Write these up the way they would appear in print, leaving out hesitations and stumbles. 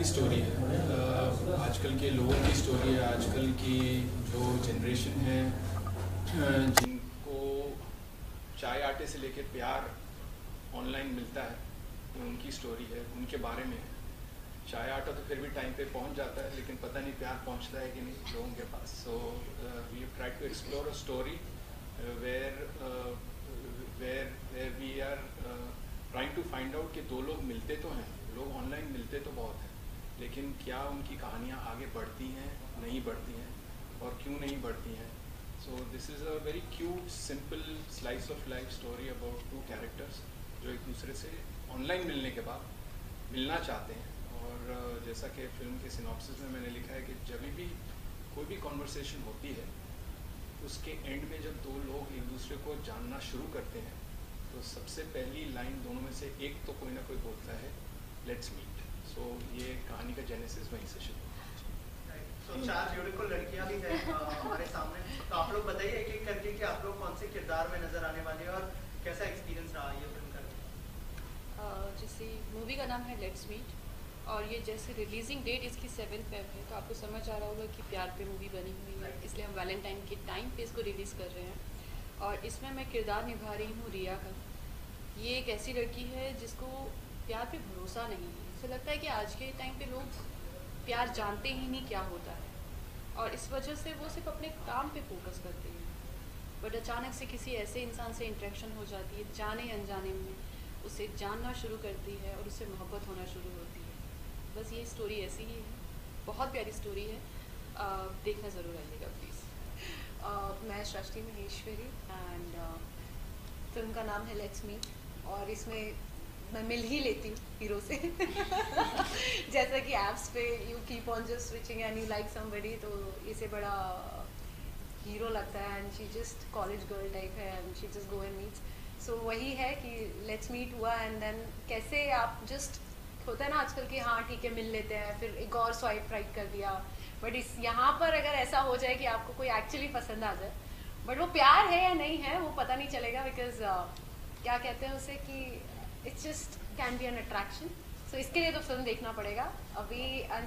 की स्टोरी है, आजकल के लोगों की स्टोरी है, आजकल की जो जनरेशन है जिनको चाय आटे से लेकर प्यार ऑनलाइन मिलता है, ये उनकी स्टोरी है, उनके बारे में है। चाय आटा तो फिर भी टाइम पे पहुंच जाता है, लेकिन पता नहीं प्यार पहुंचता है कि नहीं लोगों के पास। So we have tried to explore a story where we are trying to find out कि दो लोग मिलते तो हैं, लोग ऑनलाइन मिलते तो बहुत हैं, लेकिन क्या उनकी कहानियाँ आगे बढ़ती हैं, नहीं बढ़ती हैं, और क्यों नहीं बढ़ती हैं। So this is a very cute simple slice of life story about two characters जो एक दूसरे से ऑनलाइन मिलने के बाद मिलना चाहते हैं। और जैसा कि फिल्म के सिनॉप्सिस में मैंने लिखा है कि जब भी कोई भी कॉन्वर्सेशन होती है, उसके एंड में जब दो लोग एक दूसरे को जानना शुरू करते हैं, तो सबसे पहली लाइन दोनों में से एक तो कोई ना कोई बोलता है, लेट्स मीट। सो ये कहानी का जेनेसिस वहीं से शुरू होता है। So, 4 ब्यूटीफुल लड़कियां भी हैं हमारे सामने, तो आप लोग बताइए एक एक करके कि आप लोग कौन से किरदार में नजर आने वाले हैं और कैसा एक्सपीरियंस रहा ये फिल्म करने। जैसे मूवी का नाम है लेट्स मीट, और ये जैसे रिलीजिंग डेट इसकी 7 फेब है, तो आपको समझ आ रहा होगा कि प्यार पे मूवी बनी हुई है, इसलिए हम वैलेंटाइन के टाइम पे इसको रिलीज़ कर रहे हैं। और इसमें मैं किरदार निभा रही हूँ रिया का। ये एक ऐसी लड़की है जिसको प्यार पे भरोसा नहीं है। ऐसा लगता है कि आज के टाइम पे लोग प्यार जानते ही नहीं क्या होता है, और इस वजह से वो सिर्फ अपने काम पे फोकस करते हैं। बट अचानक से किसी ऐसे इंसान से इंटरेक्शन हो जाती है, जाने अनजाने में उसे जानना शुरू करती है और उससे मोहब्बत होना शुरू होती है। बस ये स्टोरी ऐसी ही है, बहुत प्यारी स्टोरी है, देखना ज़रूर आइएगा प्लीज़। मैं सृष्टि महेश्वरी एंड फिल्म का नाम है लेट्स मीट, और इसमें मैं मिल ही लेती हूँ हीरो से जैसा कि एप्स पे you keep on just switching and you like somebody, तो इसे बड़ा हीरो लगता है and she just college girl type है and she just go and meets. So वही है कि लेट्स मीट हुआ एंड देन कैसे आप जस्ट होता है ना आजकल कि हाँ ठीक है मिल लेते हैं, फिर एक और स्वाइप राइट कर दिया। बट इस यहाँ पर अगर ऐसा हो जाए कि आपको कोई एक्चुअली पसंद आ जाए, बट वो प्यार है या नहीं है वो पता नहीं चलेगा, बिकॉज क्या कहते हैं उसे कि it's just can be an attraction. So इसके लिए तो फिल्म देखना पड़ेगा अभी।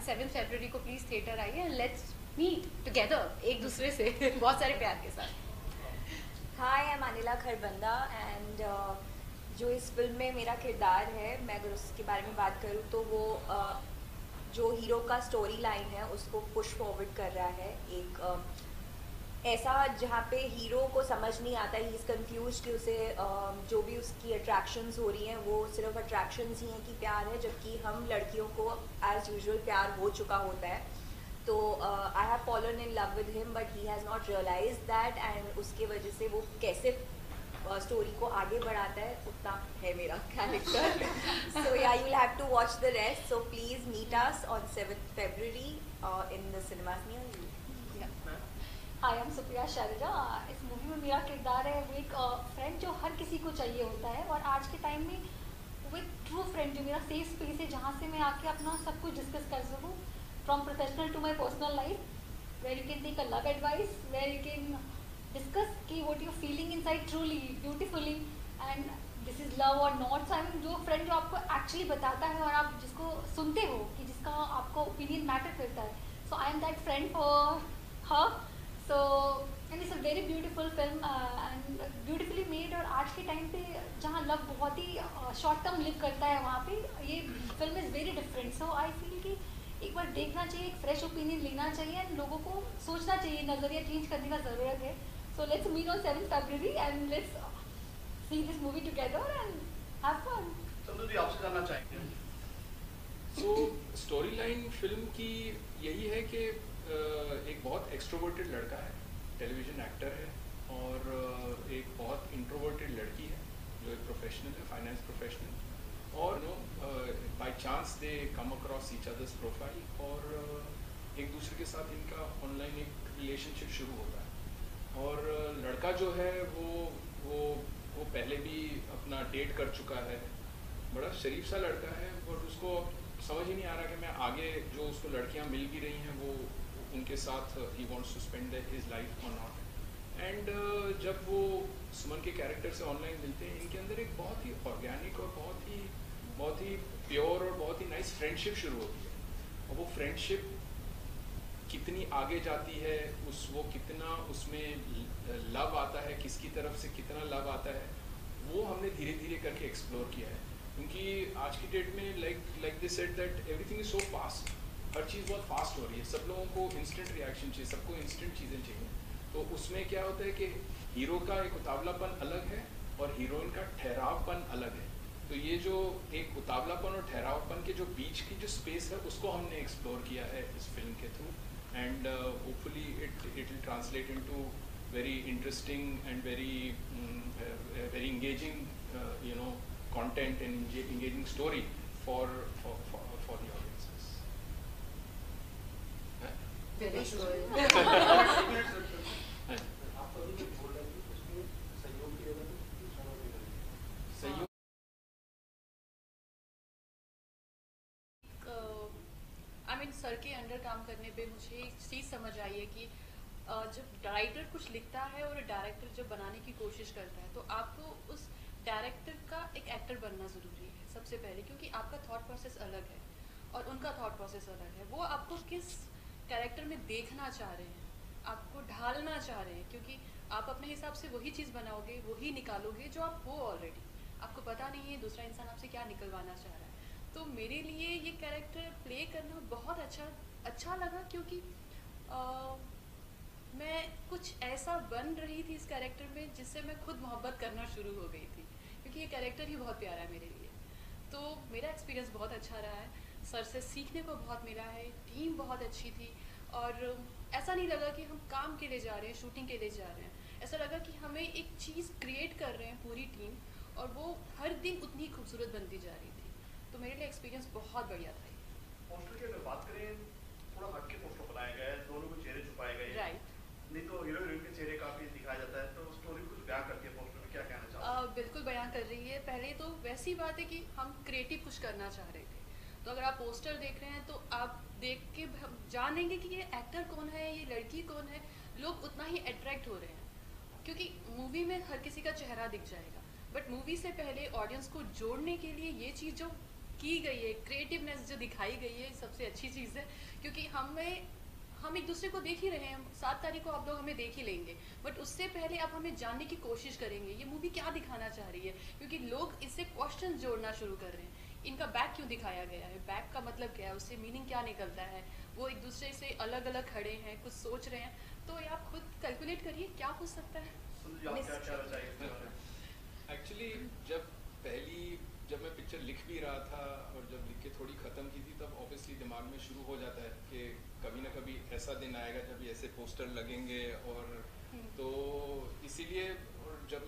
7 फरवरी को प्लीज़ थिएटर आइए एंड लेट्स मीट टुगेदर एक दूसरे से बहुत सारे प्यार के साथ। Hi, I am Anila Kharbanda and जो इस फिल्म में मेरा किरदार है, मैं अगर उसके बारे में बात करूँ तो वो जो हीरो का स्टोरी लाइन है उसको पुश फॉरवर्ड कर रहा है। एक ऐसा जहाँ पे हीरो को समझ नहीं आता, ही इज़ कन्फ्यूज कि उसे जो भी उसकी अट्रैक्शंस हो रही हैं वो सिर्फ अट्रैक्शंस ही हैं कि प्यार है, जबकि हम लड़कियों को एज यूजुअल प्यार हो चुका होता है। तो I have fallen in love with him but he has not realise that, and उसके वजह से वो कैसे स्टोरी को आगे बढ़ाता है उतना है मेरा कैरेक्टर। सो या you will have to watch the rest, so please meet us on 7 February in the cinemas near you. I am Supriya Sharma. इस मूवी में मेरा किरदार है वो एक फ्रेंड जो हर किसी को चाहिए होता है, और आज के टाइम में वो एक ट्रू फ्रेंड जो मेरा सेफ स्पेस है, जहाँ से मैं आके अपना सब कुछ डिस्कस कर सकूँ, from professional to my personal life, where you can take a love advice, where you can discuss कि what you feeling inside truly beautifully and this is love और नॉट। आई मीन जो friend जो आपको actually बताता है और आप जिसको सुनते हो कि जिसका आपको ओपिनियन मैटर करता है। So I am that friend for her. So and it's a very beautiful film and beautifully made. और आज के टाइम पे जहाँ लव बहुत ही शॉर्ट टर्म लिव करता है, वहाँ पे ये film is very different. So I feel कि एक बार देखना चाहिए, एक फ्रेश ओपिनियन लेना चाहिए एंड लोगों को सोचना चाहिए, नज़रिया चेंज करने का ज़रूरत है। So let's meet on 7 February and let's see this movie together and have fun. Sandhu ji आपसे जानना चाहेंगे। सो स्टोरी लाइन फिल्म की यही है कि एक बहुत एक्सट्रोवर्टेड लड़का है, टेलीविज़न एक्टर है, और एक बहुत इंट्रोवर्टेड लड़की है जो एक प्रोफेशनल है, फाइनेंस प्रोफेशनल, और by chance they come across each others profile, और एक दूसरे के साथ इनका ऑनलाइन एक रिलेशनशिप शुरू होता है। और लड़का जो है वो पहले भी अपना डेट कर चुका है, बड़ा शरीफ सा लड़का है, और उसको समझ ही नहीं आ रहा कि मैं आगे जो उसको लड़कियां मिल भी रही हैं वो उनके साथ ही wants to spend his life और नॉट। एंड जब वो सुमन के कैरेक्टर से ऑनलाइन मिलते हैं, इनके अंदर एक बहुत ही ऑर्गेनिक और बहुत ही प्योर और बहुत ही नाइस फ्रेंडशिप शुरू होती है। और वो फ्रेंडशिप कितनी आगे जाती है, वो कितना उसमें लव आता है, किसकी तरफ से कितना लव आता है, वो हमने धीरे धीरे करके एक्सप्लोर किया है। क्योंकि आज की डेट में like they said that everything is so fast, हर चीज़ बहुत फास्ट हो रही है, सब लोगों को इंस्टेंट रिएक्शन चाहिए, सबको इंस्टेंट चीज़ें चाहिए। तो उसमें क्या होता है कि हीरो का एक उतावलापन अलग है और हीरोइन का ठहरावपन अलग है। तो ये जो एक उतावलापन और ठहरावपन के जो बीच की जो स्पेस है, उसको हमने एक्सप्लोर किया है इस फिल्म के through, and hopefully it will translate into very interesting and very engaging content and engaging story for the audiences. Very good. सहयोग आई मीन सर के अंडर काम करने पे मुझे एक चीज़ समझ आई है कि जब राइटर कुछ लिखता है और डायरेक्टर जब बनाने की कोशिश करता है, तो आपको उस डायरेक्टर का एक एक्टर बनना ज़रूरी है सबसे पहले, क्योंकि आपका थॉट प्रोसेस अलग है और उनका थॉट प्रोसेस अलग है। वो आपको किस कैरेक्टर में देखना चाह रहे हैं, आपको ढालना चाह रहे हैं, क्योंकि आप अपने हिसाब से वही चीज़ बनाओगे, वही निकालोगे जो आप हो ऑलरेडी। आपको पता नहीं है दूसरा इंसान आपसे क्या निकलवाना चाह रहा है। तो मेरे लिए ये कैरेक्टर प्ले करना बहुत अच्छा लगा, क्योंकि मैं कुछ ऐसा बन रही थी इस कैरेक्टर में जिससे मैं खुद मोहब्बत करना शुरू हो गई थी, क्योंकि ये कैरेक्टर ही बहुत प्यारा है मेरे लिए। तो मेरा एक्सपीरियंस बहुत अच्छा रहा है, सर से सीखने को बहुत मिला है, टीम बहुत अच्छी थी, और ऐसा नहीं लगा कि हम काम के लिए जा रहे हैं, शूटिंग के लिए जा रहे हैं। ऐसा लगा कि हमें एक चीज़ क्रिएट कर रहे हैं पूरी टीम, और वो हर दिन उतनी खूबसूरत बनती जा रही थी। तो मेरे लिए एक्सपीरियंस बहुत बढ़िया था। पोस्टर की अगर बात करें, थोड़ा हटके पोस्टर बनाया गया है, दोनों के चेहरे छुपाए गए हैं। राइट। नहीं तो हीरो हीरोइन के चेहरे काफी दिखाया जाता है, तो स्टोरी कुछ बयां करती है पोस्टर में, क्या कहना चाहते हैं? बिल्कुल बयां कर रही है। पहले तो वैसी बात है कि हम क्रिएटिव कुछ करना चाह रहे थे, तो अगर आप पोस्टर देख रहे हैं तो आप देख के जानेंगे कि ये एक्टर कौन है, ये लड़की कौन है। लोग उतना ही अट्रैक्ट हो रहे हैं, क्योंकि मूवी में हर किसी का चेहरा दिख जाएगा, बट मूवी से पहले ऑडियंस को जोड़ने के लिए ये चीज़ जो की गई है, क्रिएटिवनेस जो दिखाई गई है, सबसे अच्छी चीज़ है। क्योंकि हम एक दूसरे को देख ही रहे हैं, 7 तारीख को आप लोग हमें देख ही लेंगे, बट उससे पहले आप हमें जानने की कोशिश करेंगे ये मूवी क्या दिखाना चाह रही है, क्योंकि लोग इससे क्वेश्चन जोड़ना शुरू कर रहे हैं। इनका बैक क्यों दिखाया गया है, बैक का मतलब क्या है, उससे मीनिंग क्या निकलता है, वो एक दूसरे से अलग अलग खड़े हैं, कुछ सोच रहे हैं। तो ये आप खुद कैलकुलेट करिए क्या हो सकता है। एक्चुअली जब मैं पिक्चर लिख भी रहा था और जब लिख के थोड़ी ख़त्म की थी, तब ऑब्वियसली दिमाग में शुरू हो जाता है कि कभी ना कभी ऐसा दिन आएगा जब ऐसे पोस्टर लगेंगे, और तो इसीलिए। और जब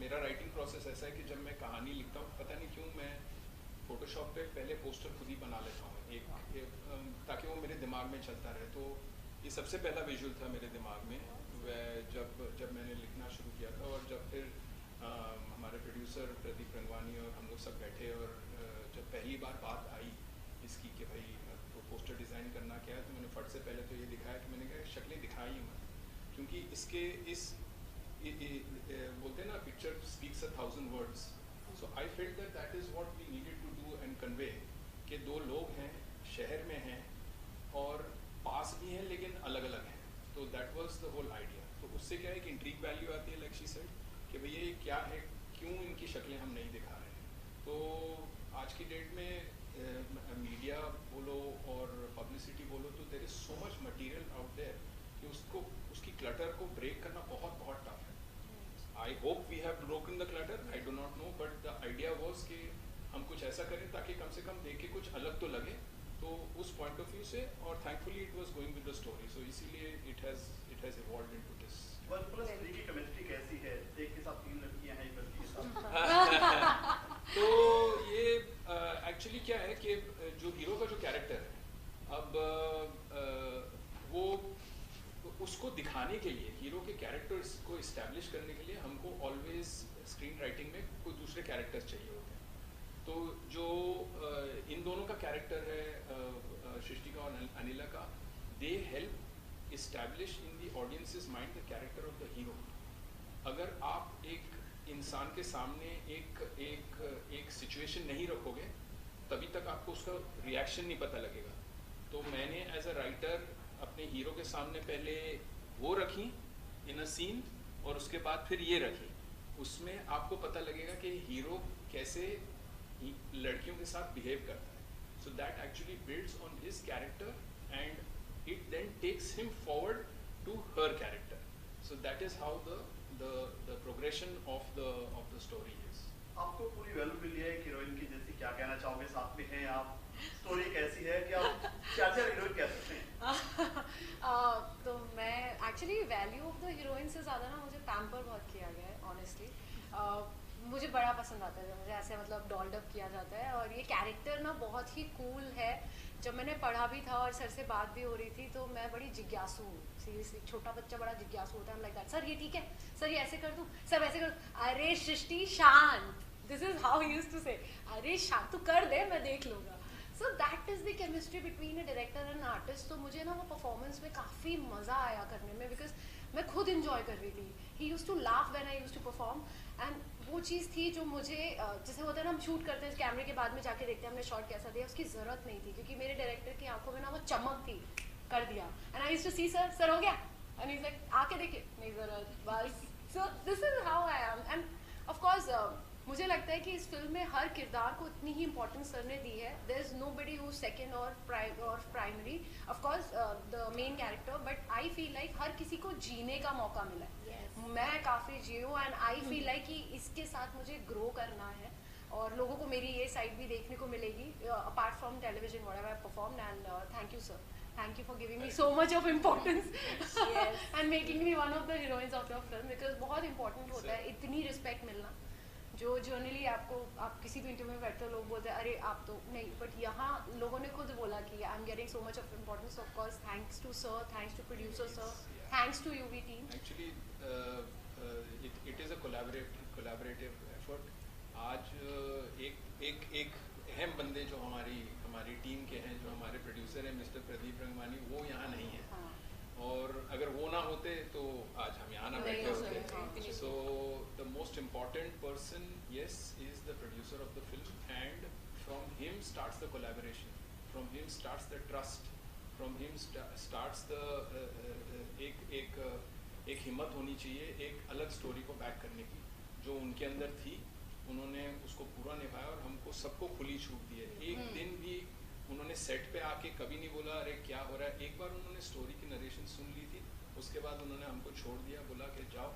मेरा राइटिंग प्रोसेस ऐसा है कि जब मैं कहानी लिखता हूँ, पता नहीं क्यों मैं फोटोशॉप पे पहले पोस्टर खुद ही बना लेता हूँ ताकि वो मेरे दिमाग में चलता रहे। तो ये सबसे पहला विजुअल था मेरे दिमाग में जब मैंने लिखना शुरू किया था। और जब फिर हमारे प्रोड्यूसर प्रदीप रंगवानी और हम लोग सब बैठे, और जब पहली बार बात आई इसकी कि भाई तो पोस्टर डिज़ाइन करना क्या है, तो मैंने फट से पहले तो ये दिखाया कि मैंने कहा शक्लें दिखाई मत, क्योंकि बोलते हैं ना, picture speaks 1,000 words. So I felt that is what we needed to do and convey, कि 2 लोग हैं, शहर में हैं और पास भी हैं लेकिन अलग अलग हैं। तो that was the whole idea. तो उससे क्या है कि इंट्रीग वैल्यू आती है, लाइक शी सेड, कि भैया ये क्या है, क्यों इनकी शक्लें हम नहीं दिखा रहे हैं। तो आज की डेट में मीडिया बोलो और पब्लिसिटी बोलो, तो there is so much material out there कि उसकी क्लटर को ब्रेक करना बहुत बहुत टफ है। I hope we have broken the clutter, I do not know, but the idea was कि हम कुछ ऐसा करें ताकि कम से कम देख के कुछ अलग तो लगे। तो उस पॉइंट ऑफ व्यू से, और thankfully it was going with the story, so इसीलिए it has evolved into this. 1+3 की केमिस्ट्री कैसी है? एक के साथ 3 लड़कियां हैं, एक लड़की के साथ। तो ये एक्चुअली क्या है कि जो हीरो का जो कैरेक्टर है, अब वो उसको दिखाने के लिए, हीरो के कैरेक्टर्स को इस्टेब्लिश करने के लिए हमको ऑलवेज स्क्रीन राइटिंग में कोई दूसरे कैरेक्टर्स चाहिए होते हैं। तो जो इन दोनों का कैरेक्टर है, सृष्टिका और अनिला का, they help establish in the audiences mind the character of the hero. अगर आप एक इंसान के सामने एक सिचुएशन नहीं रखोगे, तभी तक आपको उसका रिएक्शन नहीं पता लगेगा। तो मैंने एज अ राइटर अपने हीरो के सामने पहले वो रखी इन अ सीन, और उसके बाद फिर ये रखी। उसमें आपको पता लगेगा कि हीरो कैसे लड़कियों के साथ बिहेव करता है। So that actually builds on his character and it then takes him forward to her character. So that is how the progression of the story is. आपको पूरी वैल्यू मिली है एक हीरोइन की, जैसे क्या कहना चाहोगे? साथ में हैं आप, स्टोरी कैसी है कि आप क्या हीरोइन कह सकते हैं? तो मैं actually value of the heroine से ज़्यादा ना मुझे पैम्पर बहुत किया गया है ऑनेस्टली। मुझे बड़ा पसंद आता है जब मुझे ऐसे मतलब डॉल्ड अप किया जाता है, और ये कैरेक्टर ना बहुत ही कूल है। जब मैंने पढ़ा भी था और सर से बात भी हो रही थी तो मैं बड़ी जिज्ञासु हूँ, सीरियसली। छोटा बच्चा बड़ा जिज्ञासु होता है, लाइक दैट, सर ये ठीक है, सर ये ऐसे कर दूँ, सर वैसे कर दूँ। अरे सृष्टि शांत, this is how he used to say, अरे शांत तू कर दे, मैं देख लूँगा। So that is the chemistry between a director and artist. तो मुझे ना वो परफॉर्मेंस में काफ़ी मज़ा आया करने में, बिकॉज मैं खुद इंजॉय कर रही थी। He used to laugh when I used to perform, and वो चीज़ थी जो मुझे जैसे होता है ना, हम शूट करते हैं कैमरे के बाद में जाके देखते हैं हमने शॉट कैसा दिया, उसकी ज़रूरत नहीं थी, क्योंकि मेरे डायरेक्टर की आंखों में ना वो चमक थी, कर दिया। And I used to see sir हो गया, एंड ही इज लाइक आके देखिए, नहीं ज़रूरत, बस। So this is how I am. End of course मुझे लगता है कि इस फिल्म में हर किरदार को इतनी ही इंपॉर्टेंस सर ने दी है। There is nobody who second और primary, of course the main character, but I feel like हर किसी को जीने का मौका मिला है। मैं काफ़ी जी हूँ, एंड आई फील लाइक कि इसके साथ मुझे ग्रो करना है, और लोगों को मेरी ये साइड भी देखने को मिलेगी apart from television whatever I performed. And thank you sir, thank you for giving me so much of importance and making me one of the heroines of your film, because बहुत important होता है इतनी respect मिलना। जो generally आप किसी भी interview में बैठते हो, लोग बोलते हैं अरे आप तो नहीं, बट यहाँ लोगों ने खुद बोला कि I am getting so much of importance. Of course thanks to sir, thanks to producer sir, thanks to UV team. Actually it is a collaborative effort. आज एक अहम बंदे जो हमारी टीम के हैं, जो हमारे प्रोड्यूसर हैं मिस्टर प्रदीप रंगवानी, वो यहाँ नहीं है। और अगर वो ना होते तो आज हम यहाँ ना बैठे होते। So the most important person yes is the producer of the film, and from him starts the collaboration, from him starts the trust, from him starts the एक हिम्मत होनी चाहिए एक अलग स्टोरी को बैक करने की, जो उनके अंदर थी। उन्होंने उसको पूरा निभाया और हमको सबको खुली छूट दी है। एक दिन भी उन्होंने सेट पे आके कभी नहीं बोला अरे क्या हो रहा है। एक बार उन्होंने स्टोरी की नरेशन सुन ली थी, उसके बाद उन्होंने हमको छोड़ दिया, बोला कि जाओ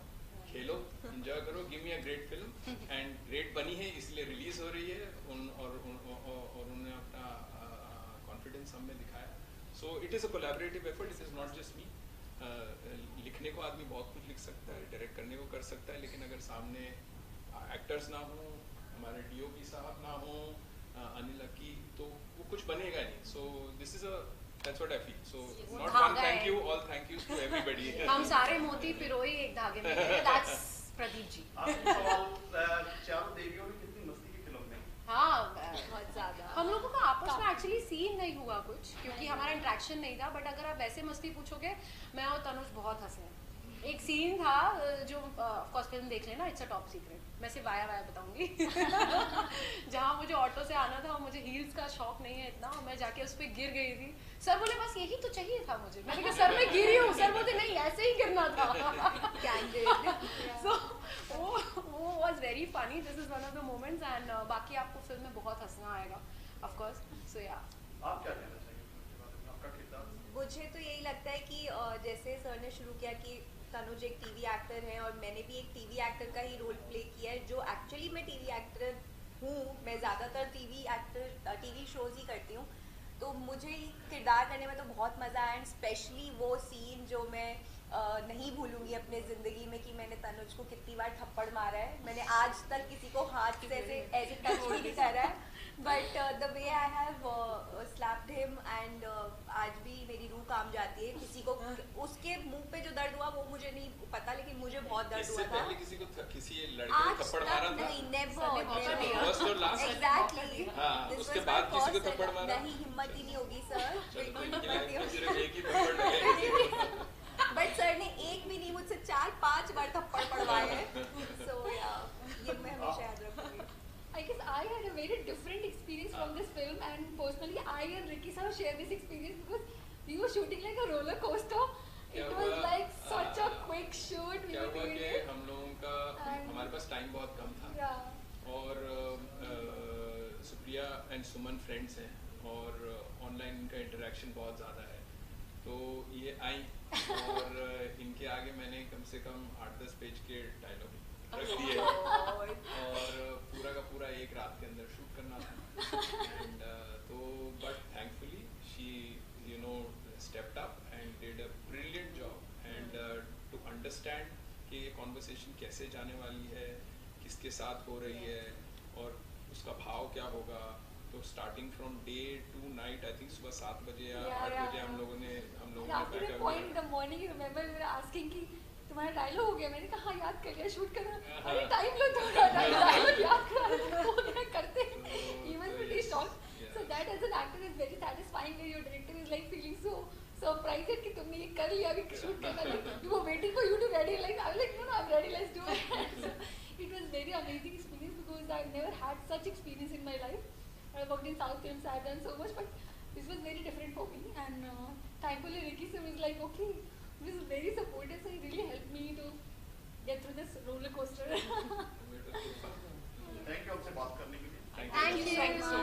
खेलो, एंजॉय करो, give me a great film, and great बनी है इसलिए रिलीज हो रही है। और उन्होंने अपना कॉन्फिडेंस हमें दिखाया। So it is a collaborative effort, it is not just me. लिखने को आदमी बहुत कुछ लिख सकता है, डायरेक्ट करने को कर सकता है, लेकिन अगर सामने एक्टर्स ना हो, हमारे डीओपी साहब ना हो, अनिल अकी, तो वो कुछ बनेगा नहीं। So this is that's what I feel. So not one thank you, all thank yous to everybody. हम सारे मोती पिरोई एक धागे में हैं। That's प्रदीप जी। आपके सवाल चारों देवियों ने कितनी मस्ती की फिल्म में? हाँ, बहुत ज़्यादा। हम लोगों का आपस में एक्चुअली सीन नहीं हुआ कुछ, क्योंकि हमारा इंटरेक्शन नहीं था। बट अगर आप वैसे मस्ती पूछोगे, मैं और तनुज बहुत हंसे हैं। एक सीन था जो ऑफ कोर्स फिल्म देख लेना, इट्स अ टॉप सीक्रेट, मैं सिर्फ वाया बताऊंगी। जहाँ मुझे ऑटो से आना था, मुझे हील्स का शौक नहीं है इतना, और मैं जाके उस पर गिर गई थी। सर बोले बस यही तो चाहिए था मुझे। मैंने कहा सर मैं गिरी हूँ। सर बोलते नहीं ऐसे ही गिरना था। सो वो was very funny. This is one of the moments, and बाकी आपको फिल्म में बहुत हंसना आएगा ऑफ कोर्स। सो या आप क्या कहना चाहिए आपका किरदार? मुझे तो यही लगता है कि जैसे सर ने शुरू किया कि तनुज एक टीवी एक्टर है, और मैंने भी एक टीवी एक्टर का ही रोल प्ले किया है, जो एक्चुअली मैं टीवी एक्टर हूँ। मैं ज़्यादातर टीवी शोज़ ही करती हूँ, तो मुझे किरदार करने में तो बहुत मज़ा आया। एंड स्पेशली वो सीन जो मैं नहीं भूलूंगी अपने ज़िंदगी में, कि मैंने तनुज को कितनी बार थप्पड़ मारा है। मैंने आज तक किसी को हाथ से ऐसे टच नहीं करा है, but the way I have slapped him, and आज भी मेरी रूह काम जाती है। किसी को उसके मुंह पे जो दर्द हुआ वो मुझे नहीं पता, लेकिन मुझे बहुत दर्द हुआ था। किसी लड़के को थप्पड़ मारा था? नहीं, नेवर। एग्जैक्टली। उसके बाद किसी को थप्पड़ मारा? नहीं, हिम्मत ही नहीं होगी सर, बिल्कुल हिम्मत नहीं होगी। बट सर ने एक भी नहीं, मुझसे 4-5 बार थप्पड़ पड़वाए हैं। सो ये मैं हमेशा याद रखूंगी। I guess I had a very different experience from this film, and personally I and Ricky sir share this experience because we were shooting like a roller coaster. It was like such a quick shoot. We क्या were हुआ doing कि it. हम लोगों का हमारे पास time बहुत कम था Yeah. और सुप्रिया एंड सुमन फ्रेंड्स हैं और ऑनलाइन इनका इंटरेक्शन बहुत ज़्यादा है, तो ये आई और इनके आगे मैंने कम से कम 8-10 पेज के डायलॉग रख दिए और पूरा का पूरा एक रात के अंदर शूट करना था एंड तो but thankfully she you know stepped up and did a brilliant job and to understand कि ये conversation कैसे जाने वाली है, किसके साथ हो रही है और उसका भाव क्या होगा, तो starting from day to night I think सुबह 7 बजे या 8 बजे हम लोगों ने After a point in the morning, you remember we were asking कि तुम्हारा डायलॉग हो गया, मैंने कहा हाँ याद कर लिया, शूट करना, अरे टाइम लो थोड़ा, डायलॉग याद करा हो गया करते, he was pretty shocked. So that as an actor is very satisfying when your director is like feeling so surprised कि तुमने ये कर लिया, अभी शूट करना, like we were waiting for you to ready, like I was like no I'm ready, let's do it. So it was very amazing experience because I've never had such experience in my life. I worked in South films, I've done so much, but this was very different for me, and thankfully Ricky sir was like okay, he was very supportive, so he really helped me to get through this roller coaster. Thank you आपसे बात करने के लिए। Thank you. Thank you so